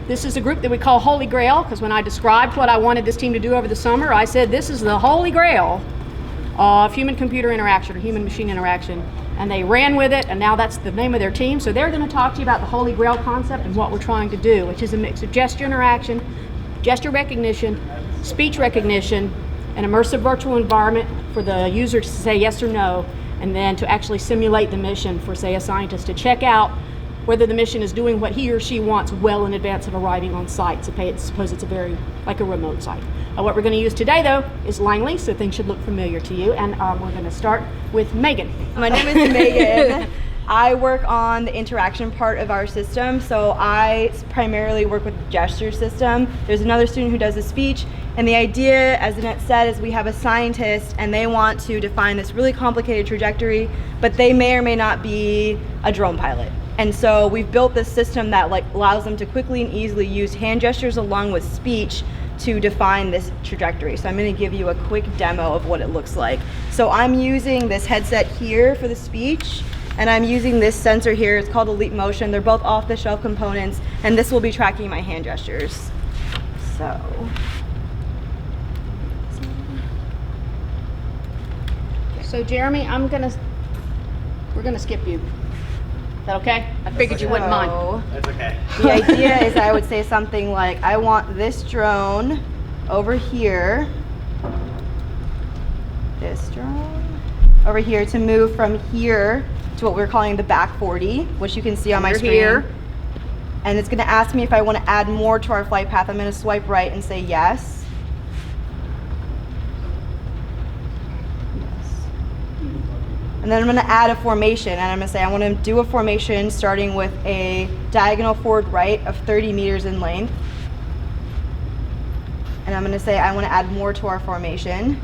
This is a group that we call Holy Grail, because when I described what I wanted this team to do over the summer, I said this is the Holy Grail of human-computer interaction or human-machine interaction. And they ran with it, and now that's the name of their team. So they're going to talk to you about the Holy Grail concept and what we're trying to do, which is a mix of gesture interaction, gesture recognition, speech recognition, an immersive virtual environment for the user to say yes or no, and then to actually simulate the mission for, say, a scientist to check out whether the mission is doing what he or she wants well in advance of arriving on site. Suppose it's like a remote site. What we're going to use today, though, is Langley, so things should look familiar to you. And we're going to start with Megan. My name is Megan. I work on the interaction part of our system, so I primarily work with the gesture system. There's another student who does the speech, and the idea, as Annette said, is we have a scientist and they want to define this really complicated trajectory, but they may or may not be a drone pilot. And so we've built this system that allows them to quickly and easily use hand gestures along with speech to define this trajectory. So I'm going to give you a quick demo of what it looks like. So I'm using this headset here for the speech, and I'm using this sensor here. It's called a Leap Motion. They're both off-the-shelf components, and this will be tracking my hand gestures. So Jeremy, we're gonna skip you. Is that okay? I figured you wouldn't mind. That's okay. The idea is I would say something like, I want this drone over here, to move from here to what we're calling the back 40, which you can see on my screen. Here. And it's going to ask me if I want to add more to our flight path. I'm going to swipe right and say yes. And then I'm going to add a formation, and I'm going to say I want to do a formation starting with a diagonal forward right of 30 meters in length. And I'm going to say I want to add more to our formation.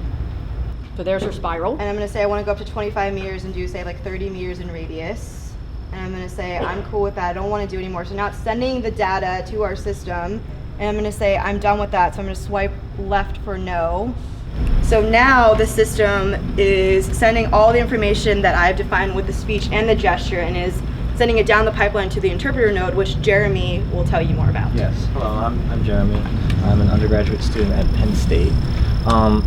So there's your spiral. And I'm going to say I want to go up to 25 meters and do, say, like 30 meters in radius. And I'm going to say I'm cool with that. I don't want to do anymore. So now it's sending the data to our system. And I'm going to say I'm done with that. So I'm going to swipe left for no. So now the system is sending all the information that I've defined with the speech and the gesture and is sending it down the pipeline to the interpreter node, which Jeremy will tell you more about. Yes. Hello, I'm Jeremy. I'm an undergraduate student at Penn State.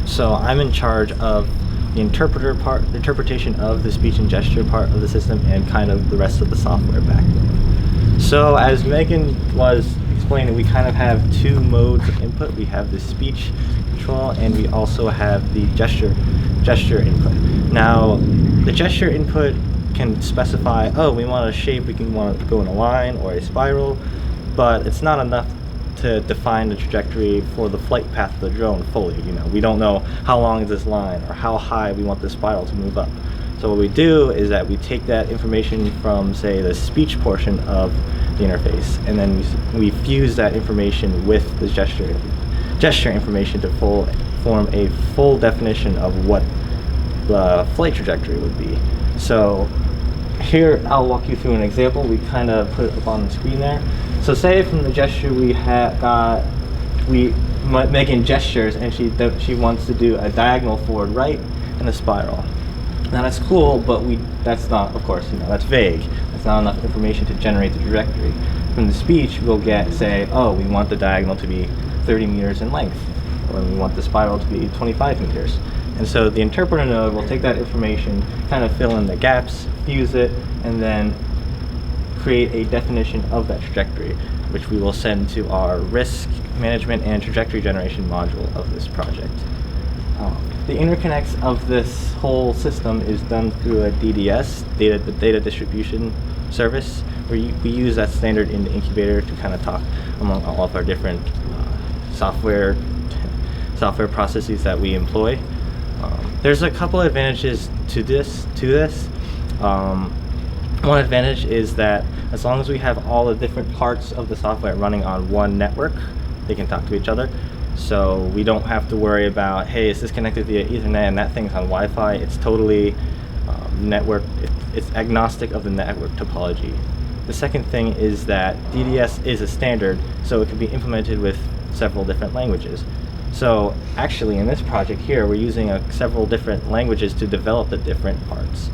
So I'm in charge of the interpretation of the speech and gesture part of the system and kind of the rest of the software backbone. So as Megan was explaining, we kind of have two modes of input. We have the speech control and we also have the gesture input. Now the gesture input can specify, oh, we want a shape, we want to go in a line or a spiral, but it's not enough to define the trajectory for the flight path of the drone fully. We don't know how long is this line or how high we want this spiral to move up. So what we do is that we take that information from, say, the speech portion of the interface, and then we fuse that information with the gesture information to form a full definition of what the flight trajectory would be. So here I'll walk you through an example. We kind of put it up on the screen there. So say from the gesture we making gestures, and she wants to do a diagonal forward right and a spiral. Now that's cool, but that's not, of course, that's vague. That's not enough information to generate the trajectory. From the speech, we'll get, say, oh, we want the diagonal to be 30 meters in length, or we want the spiral to be 25 meters. And so the interpreter node will take that information, kind of fill in the gaps, fuse it, and then create a definition of that trajectory, which we will send to our risk management and trajectory generation module of this project. The interconnects of this whole system is done through a DDS, the data distribution service, where we use that standard in the incubator to kind of talk among all of our different software processes that we employ. There's a couple advantages to this. One advantage is that as long as we have all the different parts of the software running on one network, they can talk to each other. So we don't have to worry about, hey, is this connected via Ethernet and that thing's on Wi-Fi? It's totally network, it's agnostic of the network topology. The second thing is that DDS is a standard, so it can be implemented with several different languages. So actually in this project here, we're using several different languages to develop the different parts.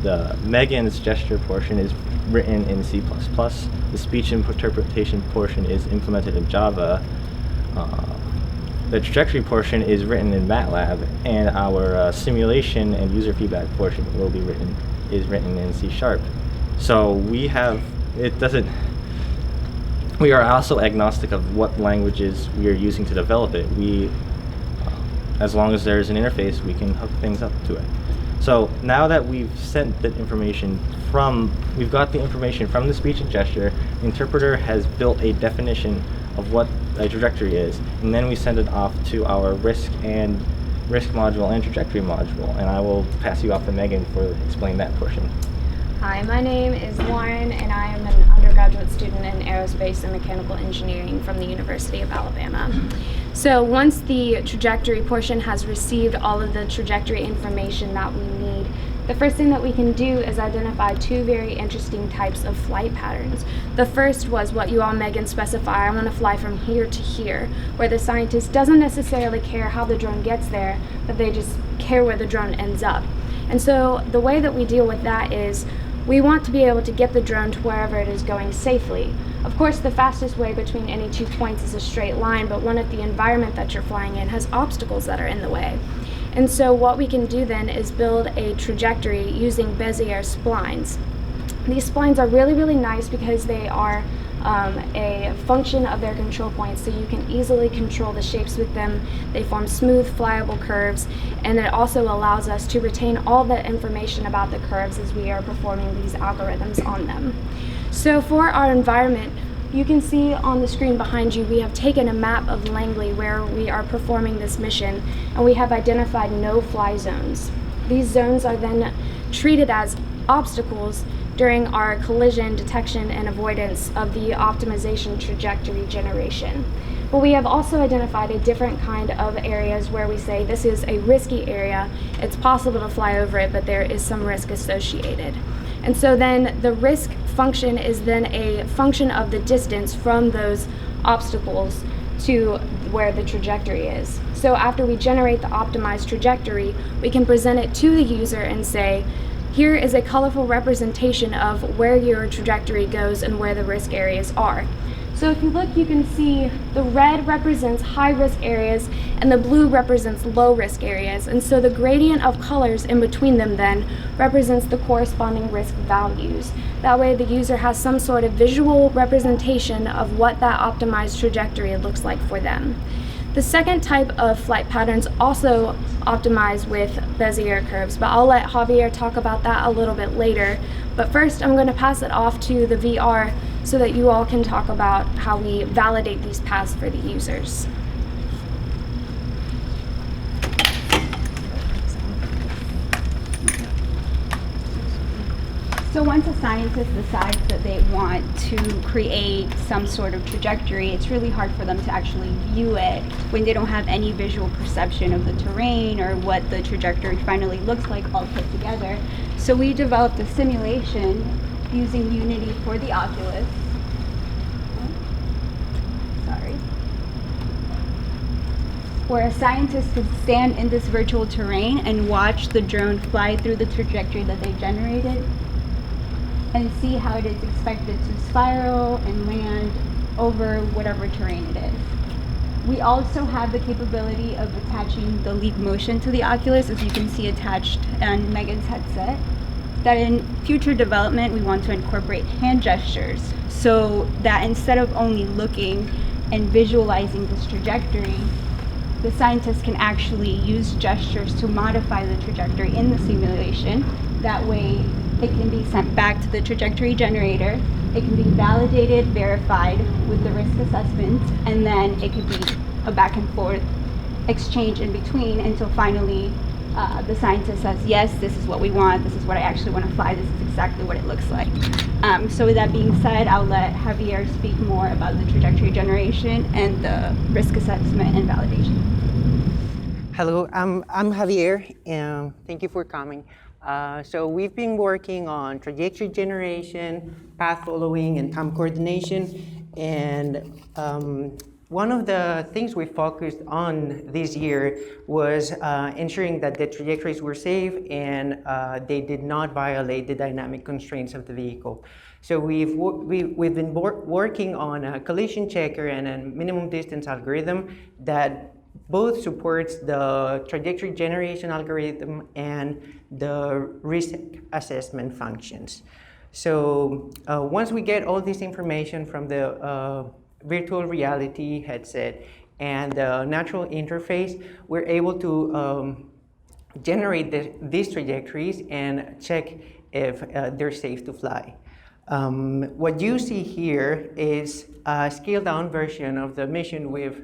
The Megan's gesture portion is written in C++. The speech interpretation portion is implemented in Java. The trajectory portion is written in MATLAB, and our simulation and user feedback portion is written in C#. So we are also agnostic of what languages we are using to develop it. As long as there's an interface, we can hook things up to it. So now that we've got the information from the speech and gesture, the interpreter has built a definition of what a trajectory is, and then we send it off to our risk module and trajectory module. And I will pass you off to Megan for explain that portion. Hi, my name is Lauren, and I am an undergraduate student in aerospace and mechanical engineering from the University of Alabama. So once the trajectory portion has received all of the trajectory information that we need, the first thing that we can do is identify two very interesting types of flight patterns. The first was what you all, Megan, specify. I want to fly from here to here, where the scientist doesn't necessarily care how the drone gets there, but they just care where the drone ends up. And so the way that we deal with that is we want to be able to get the drone to wherever it is going safely. Of course, the fastest way between any 2 points is a straight line, but what if the environment that you're flying in has obstacles that are in the way? And so what we can do then is build a trajectory using Bezier splines. These splines are really, really nice because they are a function of their control points, so you can easily control the shapes with them. They form smooth, flyable curves, and it also allows us to retain all the information about the curves as we are performing these algorithms on them. So for our environment, you can see on the screen behind you, we have taken a map of Langley where we are performing this mission, and we have identified no-fly zones. These zones are then treated as obstacles during our collision detection and avoidance of the optimization trajectory generation. But we have also identified a different kind of areas where we say this is a risky area. It's possible to fly over it, but there is some risk associated. And so then the risk function is then a function of the distance from those obstacles to where the trajectory is. So after we generate the optimized trajectory, we can present it to the user and say, here is a colorful representation of where your trajectory goes and where the risk areas are. So if you look, you can see the red represents high risk areas and the blue represents low risk areas. And so the gradient of colors in between them then represents the corresponding risk values. That way the user has some sort of visual representation of what that optimized trajectory looks like for them. The second type of flight patterns also optimize with Bezier curves, but I'll let Javier talk about that a little bit later. But first, I'm going to pass it off to the VR so that you all can talk about how we validate these paths for the users. So once a scientist decides that they want to create some sort of trajectory, it's really hard for them to actually view it when they don't have any visual perception of the terrain or what the trajectory finally looks like all put together. So we developed a simulation using Unity for the Oculus. Where a scientist could stand in this virtual terrain and watch the drone fly through the trajectory that they generated and see how it is expected to spiral and land over whatever terrain it is. We also have the capability of attaching the leap motion to the Oculus, as you can see attached on Megan's headset, that in future development we want to incorporate hand gestures so that instead of only looking and visualizing this trajectory, the scientists can actually use gestures to modify the trajectory in the simulation. That way it can be sent back to the trajectory generator, it can be validated, verified with the risk assessment, and then it could be a back and forth exchange in between until finally the scientist says, yes, this is what we want, this is what I actually want to fly, this is exactly what it looks like. So with that being said, I'll let Javier speak more about the trajectory generation and the risk assessment and validation. Hello, I'm Javier, and thank you for coming. So we've been working on trajectory generation, path following, and time coordination. And one of the things we focused on this year was ensuring that the trajectories were safe and they did not violate the dynamic constraints of the vehicle. So we've been working on a collision checker and a minimum distance algorithm that both supports the trajectory generation algorithm and the risk assessment functions. So once we get all this information from the virtual reality headset and the natural interface, we're able to generate these trajectories and check if they're safe to fly. What you see here is a scaled down version of the mission we've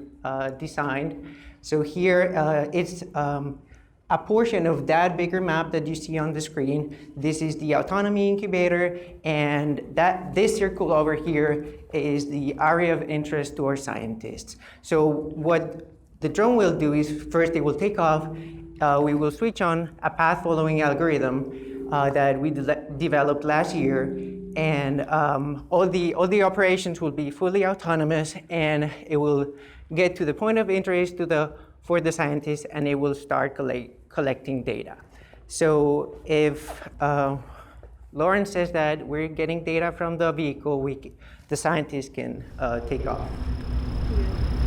designed. So here it's a portion of that bigger map that you see on the screen. This is the Autonomy Incubator, and this circle over here is the area of interest to our scientists. So what the drone will do is first it will take off. We will switch on a path following algorithm that we developed last year, and all the operations will be fully autonomous, and it will get to the point of interest for the scientists, and it will start collecting data. So if Lauren says that we're getting data from the vehicle, the scientists can take off.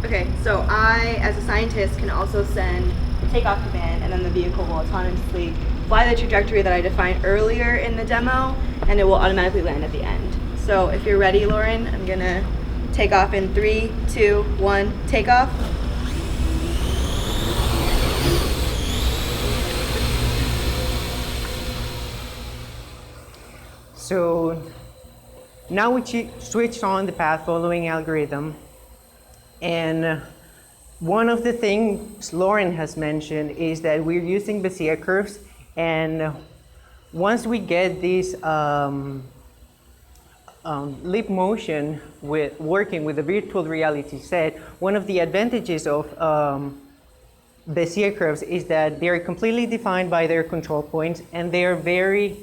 Okay, so I, as a scientist, can also send the takeoff command, and then the vehicle will autonomously fly the trajectory that I defined earlier in the demo, and it will automatically land at the end. So if you're ready, Lauren, I'm gonna take off in 3, 2, 1, take off. So now we switch on the path following algorithm, and one of the things Lauren has mentioned is that we're using Bezier curves, and once we get this leap motion with working with the virtual reality set, one of the advantages of Bezier curves is that they're completely defined by their control points, and they're very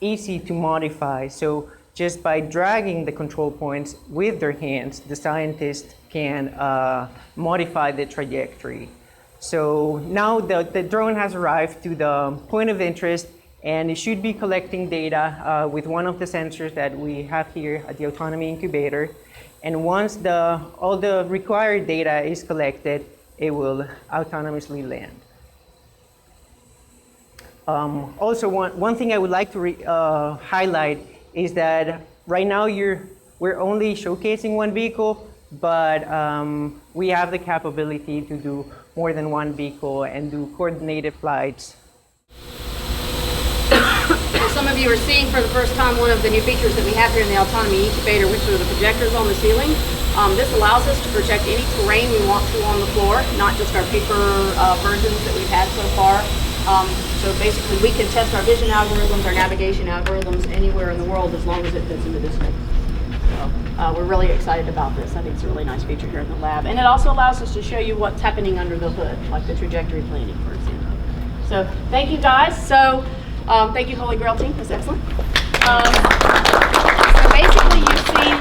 easy to modify. So just by dragging the control points with their hands, the scientist can modify the trajectory. So now the drone has arrived to the point of interest, and it should be collecting data with one of the sensors that we have here at the Autonomy Incubator. And once all the required data is collected, it will autonomously land. Also, one thing I would like to highlight is that right now we're only showcasing one vehicle, but we have the capability to do more than one vehicle and do coordinated flights. Some of you are seeing for the first time one of the new features that we have here in the Autonomy Incubator, which are the projectors on the ceiling. This allows us to project any terrain we want to on the floor, not just our paper versions that we've had so far. So basically we can test our vision algorithms, our navigation algorithms anywhere in the world as long as it fits into this space. So we're really excited about this. I think it's a really nice feature here in the lab. And it also allows us to show you what's happening under the hood, like the trajectory planning, for example. So thank you guys. So thank you, Holy Grail team. That's excellent. So basically you've seen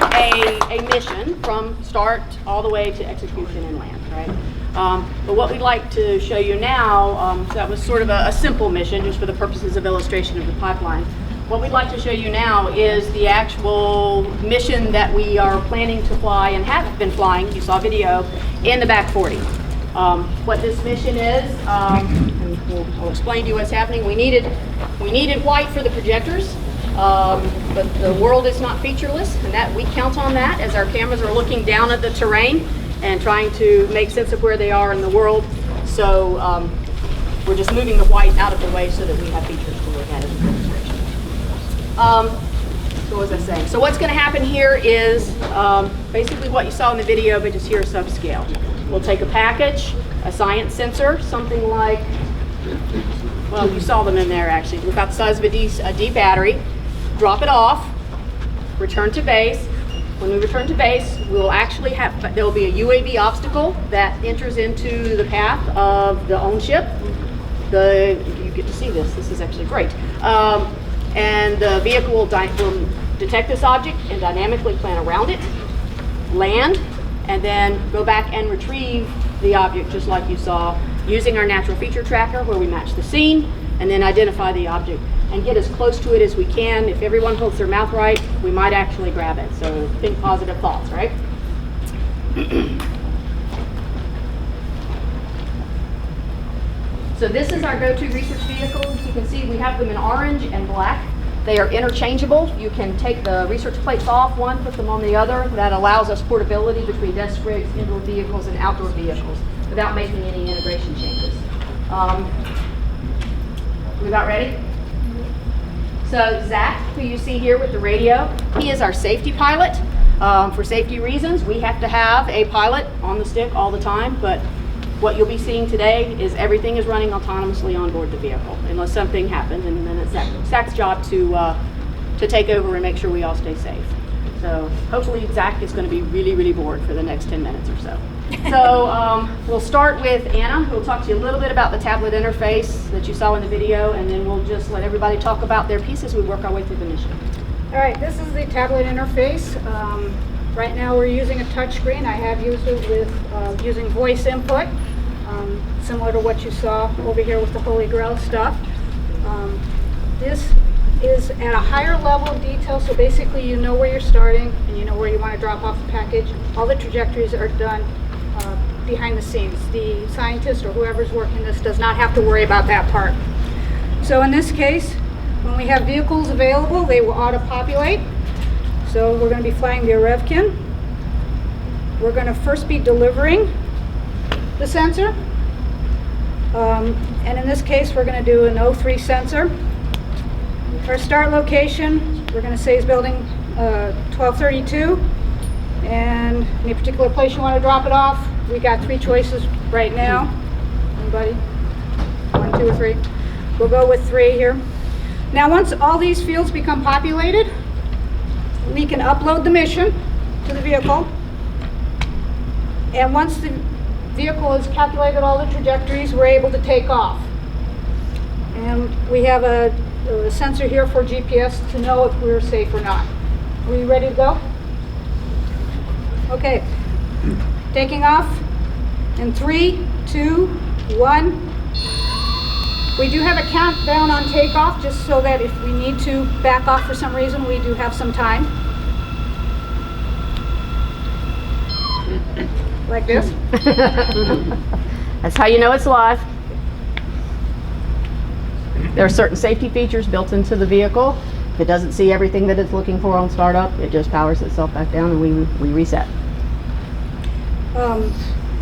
a mission from start all the way to execution and land, right? But what we'd like to show you now, so that was sort of a simple mission just for the purposes of illustration of the pipeline. What we'd like to show you now is the actual mission that we are planning to fly and have been flying, you saw video, in the back 40. What this mission is, and I'll explain to you what's happening. We needed white for the projectors, but the world is not featureless, and that we count on that as our cameras are looking down at the terrain and trying to make sense of where they are in the world. So we're just moving the white out of the way so that we have features to look at as a demonstration. So what was I saying? So what's going to happen here is basically what you saw in the video, but just here subscale. We'll take a package, a science sensor, something like, well, you saw them in there actually, about the size of a D battery, drop it off, return to base. When we return to base, we'll actually have, there will be a UAV obstacle that enters into the path of the own ship. You get to see this is actually great. And the vehicle will detect this object and dynamically plan around it, land, and then go back and retrieve the object just like you saw, using our natural feature tracker where we match the scene and then identify the object and get as close to it as we can. If everyone holds their mouth right, we might actually grab it. So think positive thoughts, right? So this is our go-to research vehicle. As you can see, we have them in orange and black. They are interchangeable. You can take the research plates off one, put them on the other. That allows us portability between desk rigs, indoor vehicles, and outdoor vehicles without making any integration changes. We about ready? So Zach, who you see here with the radio, he is our safety pilot. For safety reasons, we have to have a pilot on the stick all the time, but what you'll be seeing today is everything is running autonomously on board the vehicle, unless something happens, and then it's Zach's job to take over and make sure we all stay safe. So hopefully Zach is going to be really, really bored for the next 10 minutes or so. So we'll start with Anna, who will talk to you a little bit about the tablet interface that you saw in the video, and then we'll just let everybody talk about their pieces. We work our way through the mission. All right, this is the tablet interface. Right now we're using a touch screen. I have used it with using voice input, similar to what you saw over here with the Holy Grail stuff. This is at a higher level of detail, so basically you know where you're starting and you know where you want to drop off the package. All the trajectories are done behind the scenes. The scientist or whoever's working this does not have to worry about that part. So in this case, when we have vehicles available, they will auto-populate. So we're going to be flying the Arevkin. We're going to first be delivering the sensor. And in this case, we're going to do an O3 sensor. Our start location, we're going to say is building 1232. And any particular place you want to drop it off, we got 3 choices right now. Anybody? 1, 2, or 3? We'll go with 3 here. Now once all these fields become populated, we can upload the mission to the vehicle. And once the vehicle has calculated all the trajectories, we're able to take off. And we have a sensor here for GPS to know if we're safe or not. Are we ready to go? Okay. Taking off in 3, 2, 1. We do have a countdown on takeoff, just so that if we need to back off for some reason, we do have some time. Like this. That's how you know it's live. There are certain safety features built into the vehicle. If it doesn't see everything that it's looking for on startup, it just powers itself back down and we reset.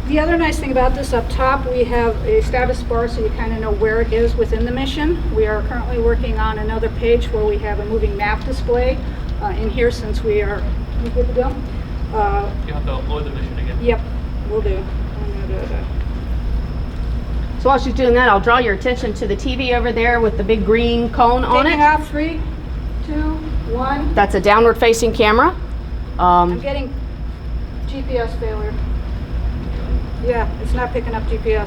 The other nice thing about this, up top we have a status bar, so you kind of know where it is within the mission. We are currently working on another page where we have a moving map display in here, since we are good to go. You have to upload the mission again. Yep, we'll do. So while she's doing that, I'll draw your attention to the TV over there with the big green cone on Taking it. off 3, 2, 1. That's a downward facing camera. I'm getting GPS failure. Yeah, it's not picking up GPS.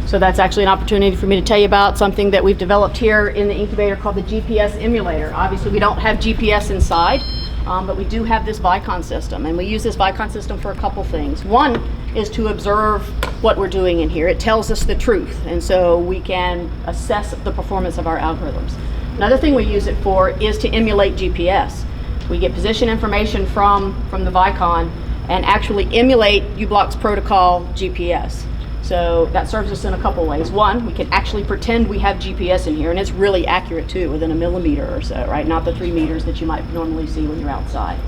So that's actually an opportunity for me to tell you about something that we've developed here in the incubator called the Gpf Emulator. Obviously we don't have GPS inside, but we do have this Vicon system, and we use this Vicon system for a couple things. One is to observe what we're doing in here. It tells us the truth, and so we can assess the performance of our algorithms. Another thing we use it for is to emulate GPS. We get position information from the Vicon and actually emulate uBlock's protocol GPS. So that serves us in a couple ways. One, we can actually pretend we have GPS in here, and it's really accurate too, within a millimeter or so, right? Not the 3 meters that you might normally see when you're outside.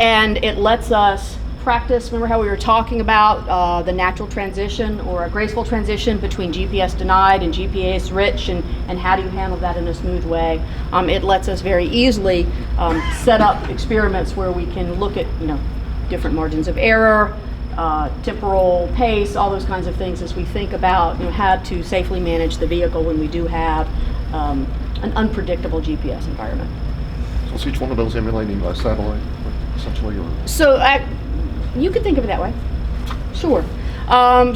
And it lets us practice. Remember how we were talking about the natural transition or a graceful transition between GPS denied and GPS rich, and how do you handle that in a smooth way? It lets us very easily set up experiments where we can look at different margins of error, temporal pace, all those kinds of things as we think about how to safely manage the vehicle when we do have an unpredictable GPS environment. So is each one of those emulating a satellite, essentially? Or? So you could think of it that way. Sure.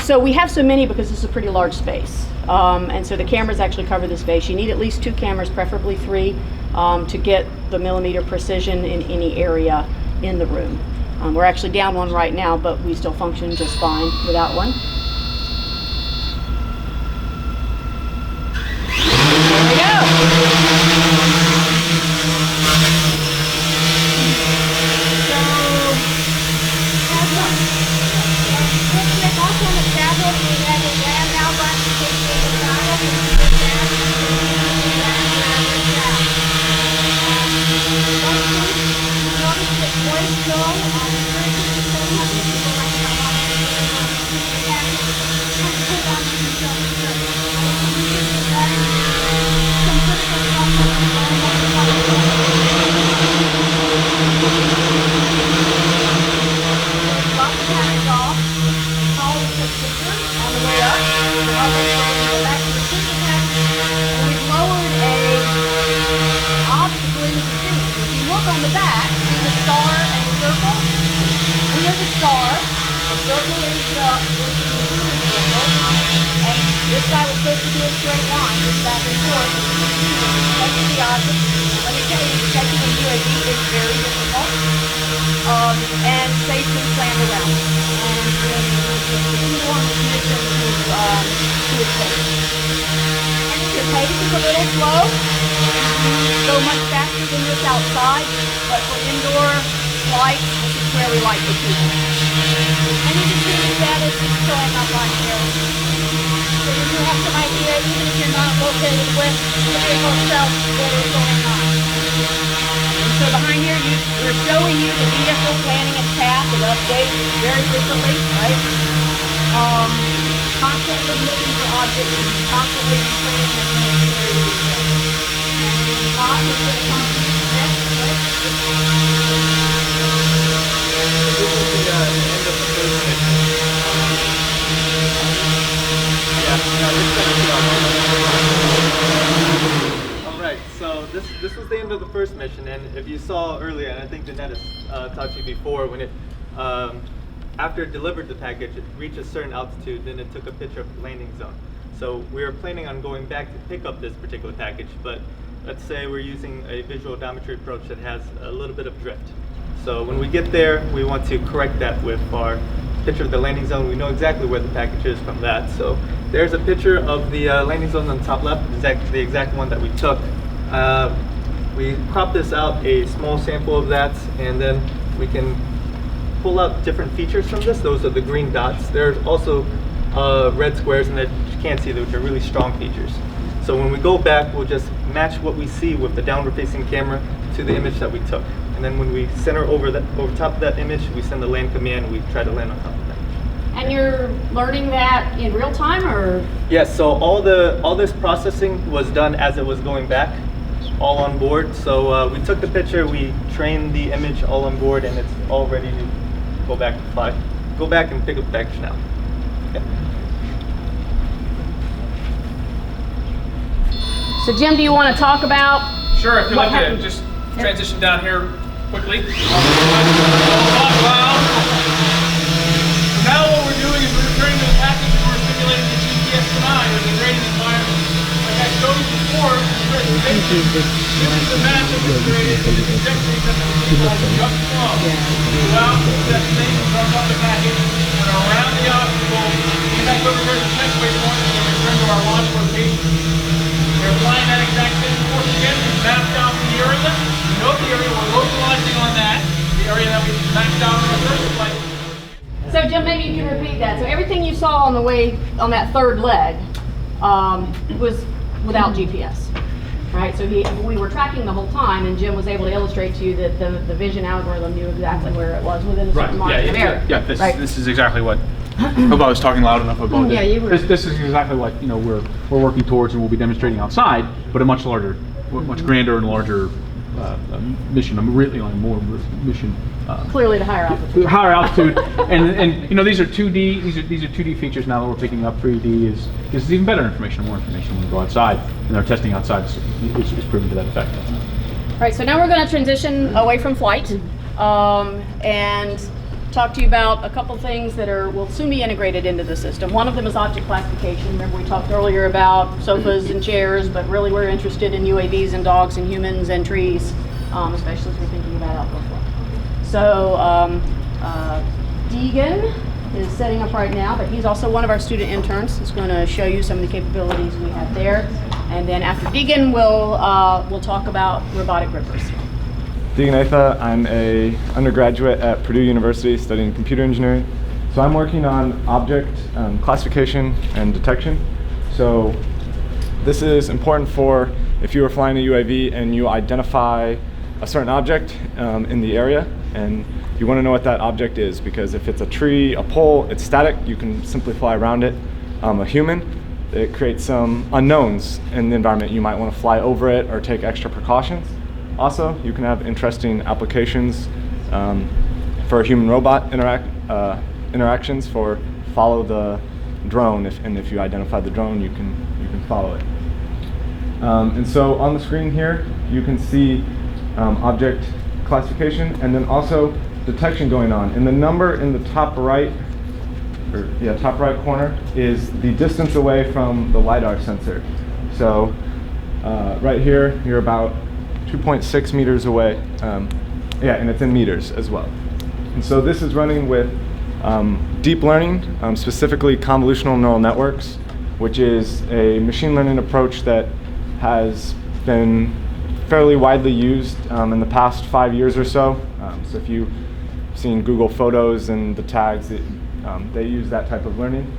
So we have so many because this is a pretty large space. And so the cameras actually cover the space. You need at least 2 cameras, preferably 3. to get the millimeter precision in any area in the room. We're actually down one right now, but we still function just fine without one. There we go. This guy was supposed to do a straight line, just back and forth. That's the object. Let me tell you, detecting in UAV is very difficult and safely planned around. And people on this mission to its safe. Your pace is a little slow. Go much faster than this outside, but for indoor flights, this is where we like to keep it. And you can see the status is showing up on here. So you have some idea, even if you're not located with the vehicle itself, what is going on. And so behind here, we're showing you the vehicle planning its path. It updates very frequently, right? Constantly looking for objects and constantly training and making sure you do that. And Bob is going to come to next, right? This is the end of the first mission. Alright, so this was the end of the first mission, and if you saw earlier, and I think Jeanette has talked to you before, when it after it delivered the package, it reached a certain altitude, then it took a picture of the landing zone. So we were planning on going back to pick up this particular package, but let's say we're using a visual odometry approach that has a little bit of drift. So when we get there, we want to correct that with our picture of the landing zone. We know exactly where the package is from that. So there's a picture of the landing zone on the top left, the exact one that we took. We cropped this out, a small sample of that, and then we can pull out different features from this. Those are the green dots. There's also red squares and that you can't see, which are really strong features. So when we go back, we'll just match what we see with the downward facing camera to the image that we took. And then when we center over top of that image, we send the land command, we try to land on top of that. And you're learning that in real time, or? Yes, so all this processing was done as it was going back, all on board. So we took the picture, we trained the image all on board, and it's all ready to go back to fly. Go back and pick up the package now. Okay. So Jim, do you want to talk about? Sure, if you'd like to just transition down here quickly. Wow. Now what we're doing is we're returning to the package and we're simulating the GPS tonight in the grading environment. Like I showed you before, this is the map that we created for the trajectories that we visualize just from. Throughout the destination from the package and around the obstacle, get back over here to the next waypoint and then return to our launch location. We're flying that exact same course again. We've mapped out the area. We know the area. We're localizing on that. The area that we mapped out in the first place. So Jim, maybe you can repeat that. So everything you saw on the way on that third leg was without GPS, right? So we were tracking the whole time, and Jim was able to illustrate to you that the vision algorithm knew exactly where it was within a certain margin of error. Yeah. This is exactly what. I hope I was talking loud enough about yeah, you were. This is exactly what we're working towards, and we'll be demonstrating outside, but a much larger, much grander and larger mission. I'm really on more mission. Clearly to higher altitude. Higher altitude, and these are 2D. These are 2D features now that we're picking up. 3D is even better information, more information when we go outside, and our testing outside is proven to that effect. All right, so now we're going to transition away from flight and talk to you about a couple things that will soon be integrated into the system. One of them is object classification. Remember we talked earlier about sofas and chairs, but really we're interested in UAVs and dogs and humans and trees, especially as we're thinking about outdoor flight. So Deegan is setting up right now, but he's also one of our student interns. He's going to show you some of the capabilities we have there. And then after Deegan, we'll talk about robotic grippers. Deegan Atha, I'm a undergraduate at Purdue University studying computer engineering. So I'm working on object classification and detection. So this is important for if you are flying a UAV and you identify a certain object in the area, and you want to know what that object is, because if it's a tree, a pole, it's static, you can simply fly around it. A human, it creates some unknowns in the environment. You might want to fly over it or take extra precautions. Also, you can have interesting applications for human-robot interactions. For follow the drone, if you identify the drone, you can follow it. And so on the screen here, you can see object classification and then also detection going on. And the number in the top right corner is the distance away from the LiDAR sensor. So right here, you're about 2.6 meters away, and it's in meters as well. And so this is running with deep learning, specifically convolutional neural networks, which is a machine learning approach that has been fairly widely used in the past 5 years or so. So if you've seen Google Photos and the tags, they use that type of learning.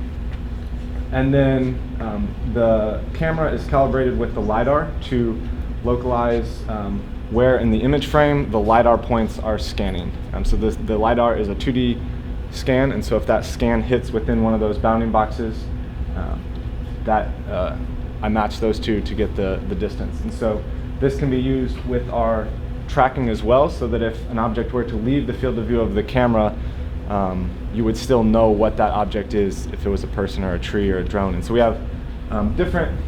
And then the camera is calibrated with the LiDAR to localize where in the image frame the LiDAR points are scanning. So the LiDAR is a 2D scan, and so if that scan hits within one of those bounding boxes, I match those two to get the distance. And so this can be used with our tracking as well, so that if an object were to leave the field of view of the camera, you would still know what that object is if it was a person or a tree or a drone. And so we have different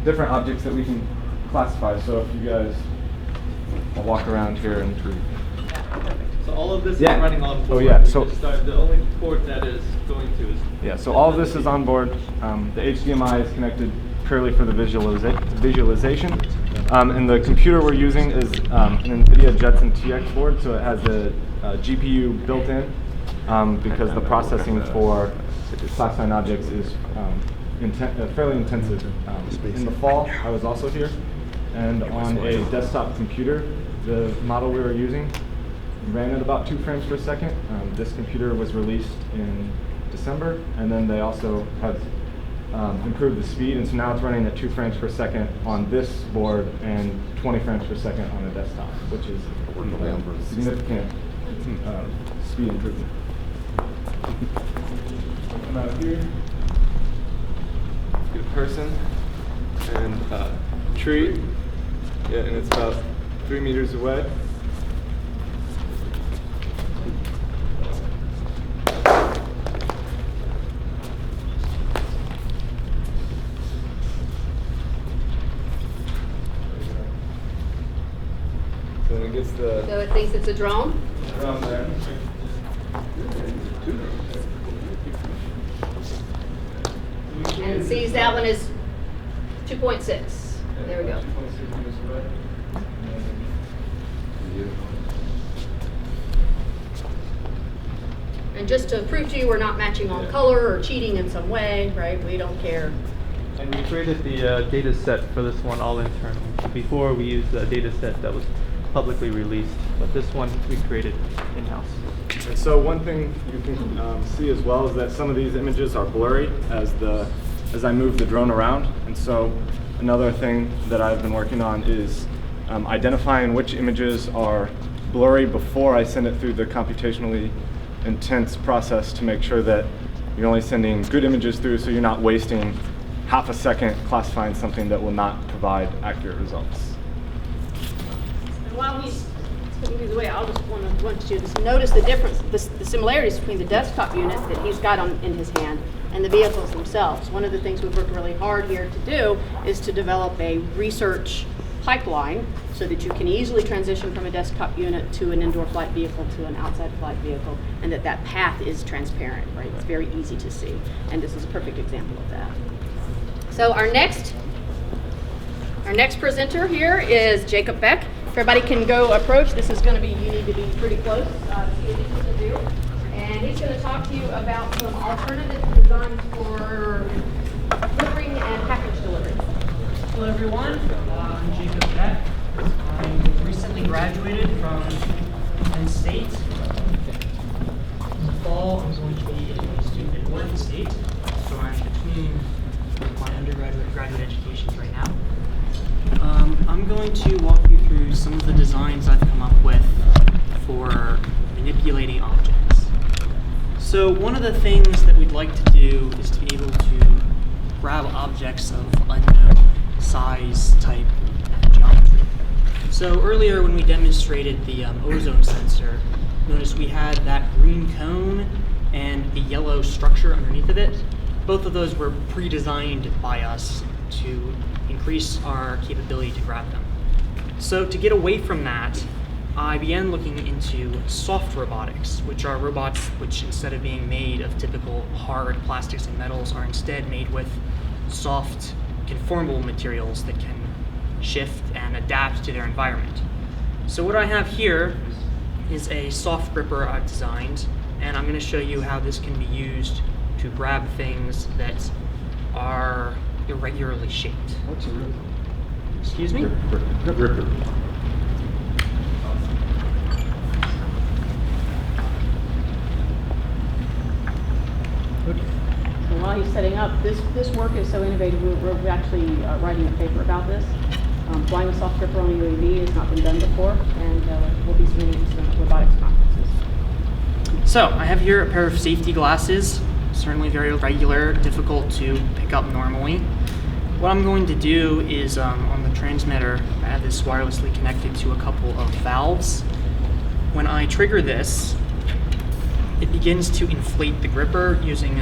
objects that we can classify. So if you guys, I'll walk around here and So all of this is running on board. Oh yeah. So the only port that is going to is so all of this is on board. The HDMI is connected purely for the visualization. And the computer we're using is an NVIDIA Jetson TX board, so it has a GPU built in because the processing for classifying objects is fairly intensive. In the fall, I was also here, and on a desktop computer, the model we were using ran at about 2 frames per second. This computer was released in December, and then they also have improved the speed, and so now it's running at 2 frames per second on this board and 20 frames per second on a desktop, which is significant speed improvement. Come out here, get a person and tree, and it's about 3 meters away. So it gets the. So it thinks it's a drone? Drone there. And sees that one is 2.6. There we go. And just to prove to you we're not matching on color or cheating in some way, right? We don't care. And we created the data set for this one all internal. Before we used a data set that was publicly released, but this one we created in-house. And so one thing you can see as well is that some of these images are blurry as I move the drone around. And so another thing that I've been working on is identifying which images are blurry before I send it through the computationally intense process to make sure that you're only sending good images through, so you're not wasting half a second classifying something that will not provide accurate results. And while he's putting these away, I'll just want you to notice the difference, the similarities between the desktop unit that he's got in his hand and the vehicles themselves. One of the things we've worked really hard here to do is to develop a research pipeline so that you can easily transition from a desktop unit to an indoor flight vehicle to an outside flight vehicle, and that path is transparent, right? It's very easy to see, and this is a perfect example of that. So our next presenter here is Jacob Beck. If everybody can go approach, this is going to be, you need to be pretty close to see what he's going to do. And he's going to talk to you about some alternative designs for delivering and package delivery. Hello everyone, I'm Jacob Beck. I recently graduated from Penn State. In the fall, I'm going to be a student at Oregon State, so I'm between my undergraduate and graduate educations right now. I'm going to walk you through some of the designs I've come up with for manipulating objects. So one of the things that we'd like to do is to be able to grab objects of unknown size, type, and geometry. So earlier when we demonstrated the ozone sensor, notice we had that green cone and the yellow structure underneath of it. Both of those were pre-designed by us to increase our capability to grab them. So to get away from that, I began looking into soft robotics, which are robots which, instead of being made of typical hard plastics and metals, are instead made with soft, conformable materials that can shift and adapt to their environment. So what I have here is a soft gripper I've designed, and I'm going to show you how this can be used to grab things that are irregularly shaped. What's a ripper? Excuse me? Ripper. And while he's setting up, this work is so innovative, we're actually writing a paper about this. Flying a soft gripper on a UAV has not been done before, and we'll be submitting to some robotics conferences. So I have here a pair of safety glasses, certainly very irregular, difficult to pick up normally. What I'm going to do is on the transmitter, I have this wirelessly connected to a couple of valves. When I trigger this, it begins to inflate the gripper using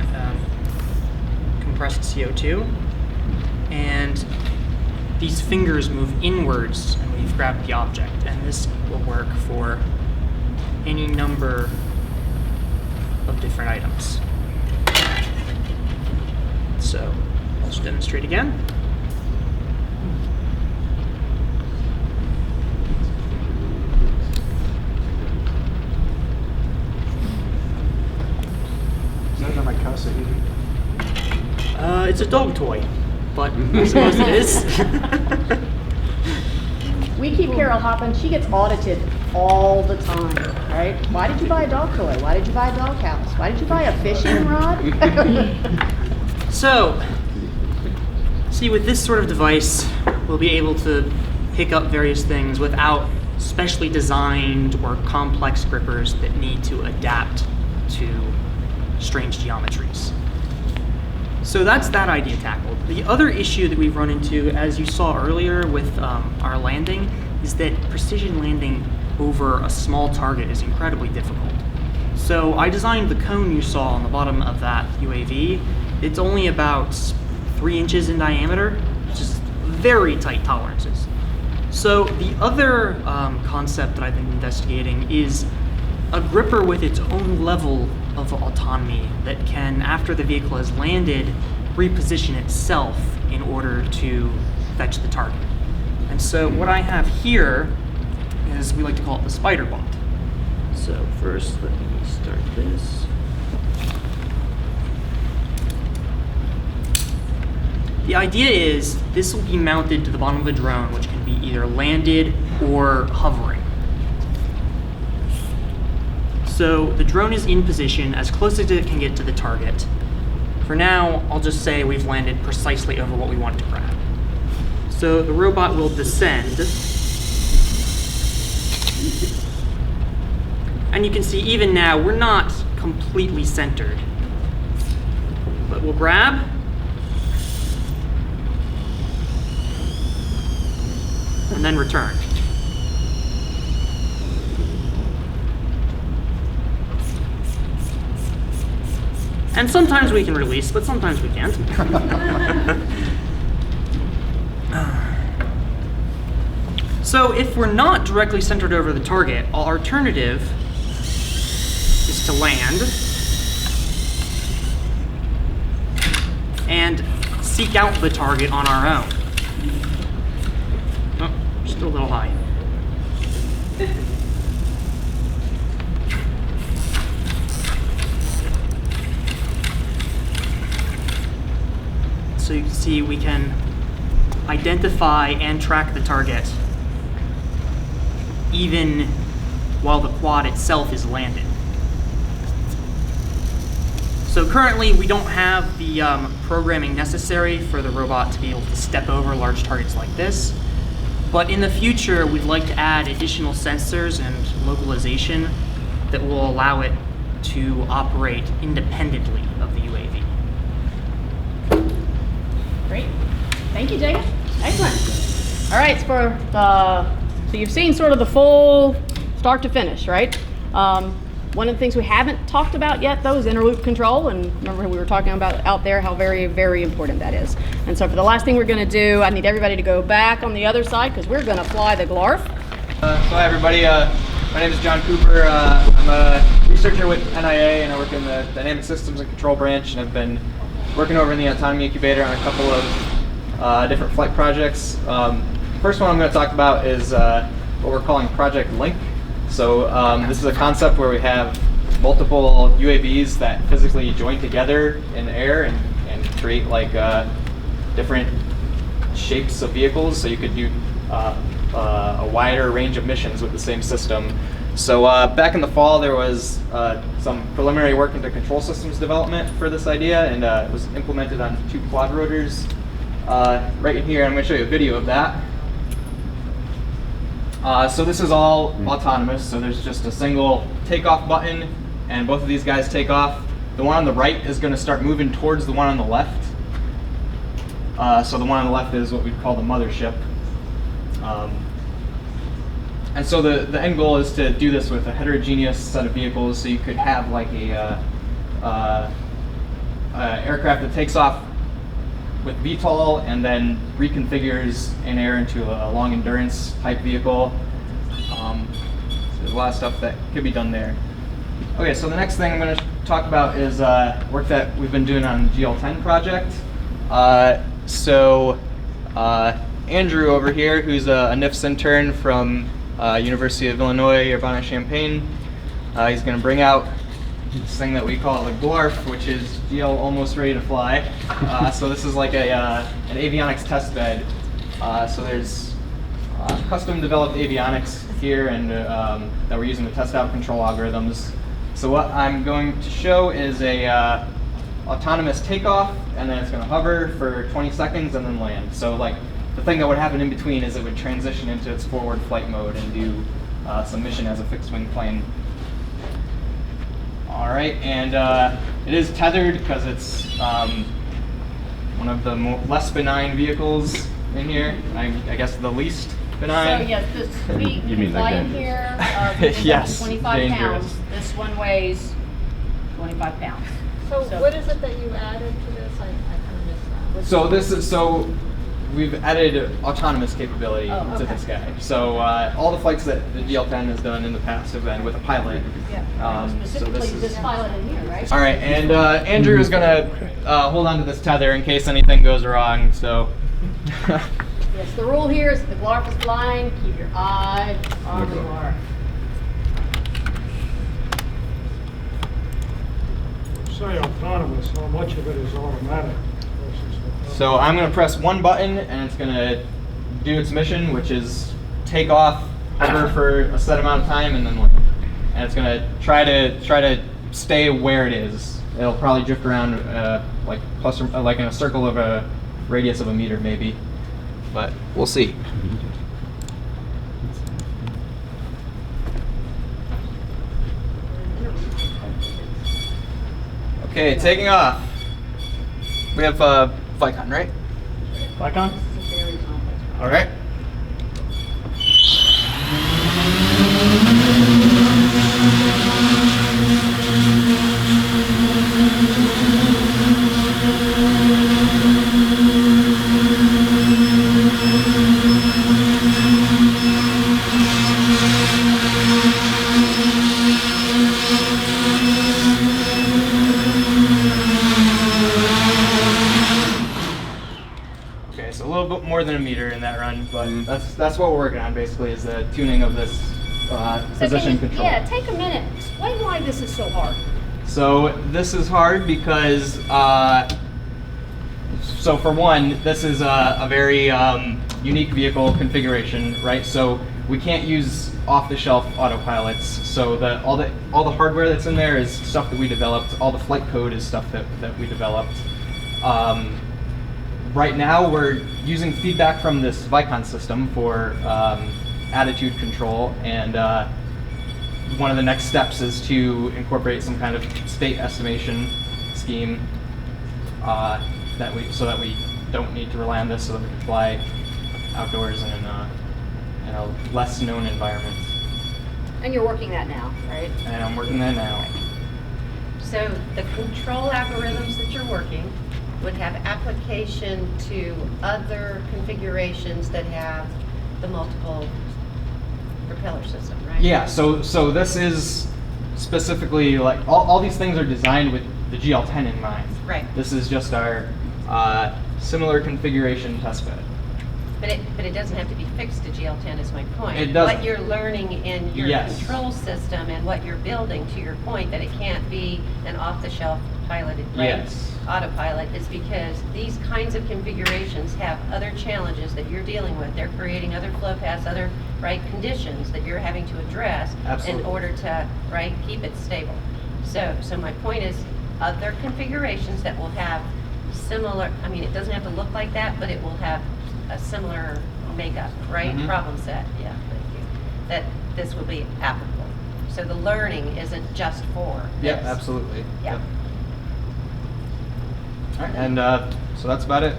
compressed CO2, and these fingers move inwards and we've grabbed the object, and this will work for any number of different items. So I'll just demonstrate again. Is that my casa here? It's a dog toy, but I suppose it is. We keep Carol hopping. She gets audited all the time, right? Why did you buy a dog toy? Why did you buy a dog house? Why did you buy a fishing rod? So, see, with this sort of device, we'll be able to pick up various things without specially designed or complex grippers that need to adapt to strange geometries. So that's that idea tackled. The other issue that we've run into, as you saw earlier with our landing, is that precision landing over a small target is incredibly difficult. So I designed the cone you saw on the bottom of that UAV. It's only about 3 inches in diameter, just very tight tolerances. So the other concept that I've been investigating is a gripper with its own level of autonomy that can, after the vehicle has landed, reposition itself in order to fetch the target. And so what I have here is, we like to call it the spider bot. So first, let me start this. The idea is this will be mounted to the bottom of a drone, which can be either landed or hovering. So the drone is in position as close as it can get to the target. For now, I'll just say we've landed precisely over what we want to grab. So the robot will descend. And you can see even now, we're not completely centered. But we'll grab. And then return. And sometimes we can release, but sometimes we can't. So if we're not directly centered over the target, our alternative is to land and seek out the target on our own. Oh, still a little high. So you can see we can identify and track the target even while the quad itself is landed. So currently we don't have the programming necessary for the robot to be able to step over large targets like this, but in the future we'd like to add additional sensors and localization that will allow it to operate independently of the UAV. Great. Thank you, Jacob. Excellent. All right, so you've seen sort of the full start to finish, right? One of the things we haven't talked about yet, though, is interloop control. And remember, we were talking about out there how very, very important that is. And so for the last thing we're going to do, I need everybody to go back on the other side because we're going to fly the GLARF. So hi, everybody. My name is John Cooper. I'm a researcher with NIA, and I work in the Dynamic Systems and Control branch, and I've been working over in the Autonomy Incubator on a couple of different flight projects. First one I'm going to talk about is what we're calling Project Link. So this is a concept where we have multiple UAVs that physically join together in the air and create like different shapes of vehicles, so you could do a wider range of missions with the same system. So back in the fall there was some preliminary work into control systems development for this idea, and it was implemented on 2 quad rotors right in here. I'm going to show you a video of that. So this is all autonomous, so there's just a single takeoff button and both of these guys take off. The one on the right is going to start moving towards the one on the left. So the one on the left is what we'd call the mothership. And so the end goal is to do this with a heterogeneous set of vehicles, so you could have like a aircraft that takes off with VTOL and then reconfigures in air into a long endurance type vehicle. So there's a lot of stuff that could be done there. Okay, so the next thing I'm going to talk about is work that we've been doing on the GL10 project. Andrew over here, who's a NIFS intern from University of Illinois, Urbana-Champaign, he's going to bring out this thing that we call the GLARF, which is GL almost ready to fly. So this is like an avionics test bed. So there's custom developed avionics here, and that we're using to test out control algorithms. So what I'm going to show is a autonomous takeoff, and then it's going to hover for 20 seconds and then land. So like the thing that would happen in between is it would transition into its forward flight mode and do some mission as a fixed wing plane. All right, and it is tethered because it's one of the less benign vehicles in here. I guess the least benign. So yes, this we can fly in here. Yes, 25 dangerous. pounds. This one weighs 25 pounds. So what is it that you added to this? I kind of missed that. So we've added autonomous capability to this guy. So all the flights that the GL10 has done in the past have been with a pilot. Yeah. Specifically so this pilot in here, right? All right, and Andrew is going to hold on to this tether in case anything goes wrong. So. Yes, the rule here is if the GLARF is flying, keep your eye on the GLARF. Say autonomous, how much of it is automatic? So I'm going to press one button and it's going to do its mission, which is take off, hover for a set amount of time, and then land. And it's going to try to stay where it is. It'll probably drift around like plus or like in a circle of a radius of a meter maybe, but we'll see. Okay, taking off. We have Vicon, right? Vicon? All right. more than a meter in that run, but that's what we're working on basically, is the tuning of this position control. Yeah, take a minute. Explain why this is so hard. So this is hard because, so for one, this is a very unique vehicle configuration, right? So we can't use off-the-shelf autopilots. So all the hardware that's in there is stuff that we developed. All the flight code is stuff that we developed. Right now, we're using feedback from this Vicon system for attitude control, and one of the next steps is to incorporate some kind of state estimation scheme so that we don't need to rely on this, so that we can fly outdoors in a less known environment. And you're working that now, right? And I'm working that now. So the control algorithms that you're working would have application to other configurations that have the multiple propeller system, right? Yeah, so this is specifically, like, all these things are designed with the GL10 in mind. Right. This is just our similar configuration testbed. But it doesn't have to be fixed to GL10 is my point. It doesn't. What you're learning in your control system and what you're building, to your point, that it can't be an off-the-shelf piloted autopilot, is because these kinds of configurations have other challenges that you're dealing with. They're creating other flow paths, other conditions that you're having to address in order to keep it stable. So my point is, other configurations that will have similar, I mean, it doesn't have to look like that, but it will have a similar makeup, problem set, thank you, that this will be applicable. So the learning isn't just for this. Yeah, absolutely. Yeah. Yep. All right, and so that's about it.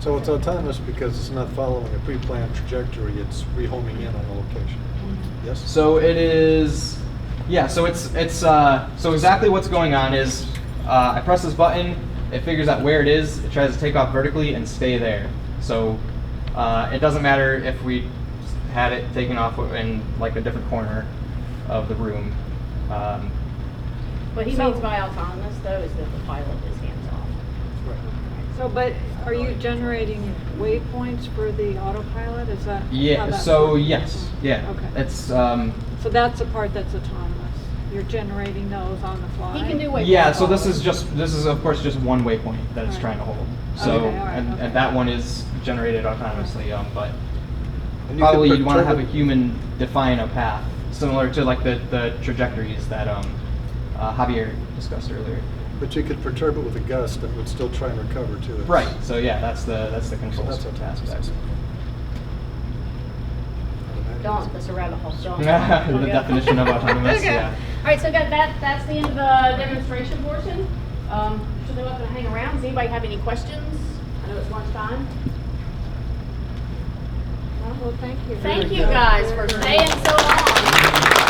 So it's autonomous because it's not following a pre-planned trajectory, it's rehoming in on a location. Yes? So it is, yeah, so so exactly what's going on is I press this button, it figures out where it is, it tries to take off vertically and stay there. So it doesn't matter if we had it taken off in like a different corner of the room. What he means by autonomous, though, is that the pilot is hands-off. So, but are you generating waypoints for the autopilot? Is that Yeah. how that So works? yes. Yeah. Okay. It's So that's the part that's autonomous. You're generating those on the fly. He can do waypoints. yeah. So this is of course just one waypoint that it's trying to hold. So Okay, all right, okay. and that one is generated autonomously. But And probably could you'd want to have perturb a human define a path, similar to like the trajectories that Javier discussed earlier. But you could perturb it with a gust that would still try and recover to it. Right. So yeah, that's the control So that's aspect. Don't, that's a rabbit hole. Don't. The definition of autonomous. Okay. Yeah. All right, so that's the end of the demonstration portion. So they're not going to hang around. Does anybody have any questions? I know it's lunchtime. Well, thank you. Thank you guys for staying so long.